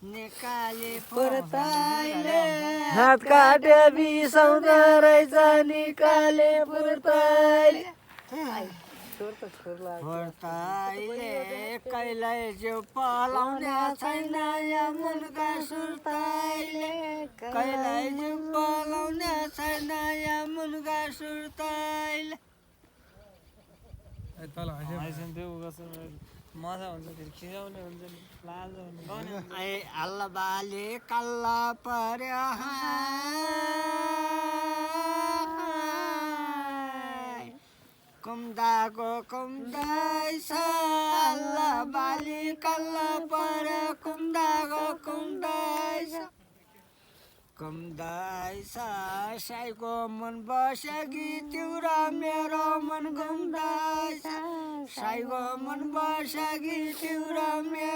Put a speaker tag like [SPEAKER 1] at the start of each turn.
[SPEAKER 1] निकाले पुर्ताइले
[SPEAKER 2] हात काट्या बिसाउँदो रहेछ निकाले पुर्ताइले
[SPEAKER 1] पुर्ताइले कहिल्यै जिउ पलाउने छैन या मुनका सुर्ताइले कहिल्यै जिउ पलाउने छैन या मुनका सुर्ताइले
[SPEAKER 3] मजा हुन्छ फेरि खिचाउने हुन्छ नि लाजो हुन्छ
[SPEAKER 1] अल्लाबाले कल्ला पर्यो कुम्दाको कुम्दैछ अल्लाबाले कल्ला पर्यो कुम्दाको कुम्दैछ कुम्दैछ साईको मन बस्यो तिम्रो मेरो मन घुम्दैछ साईको मन बस्यो तिम्रो मेरो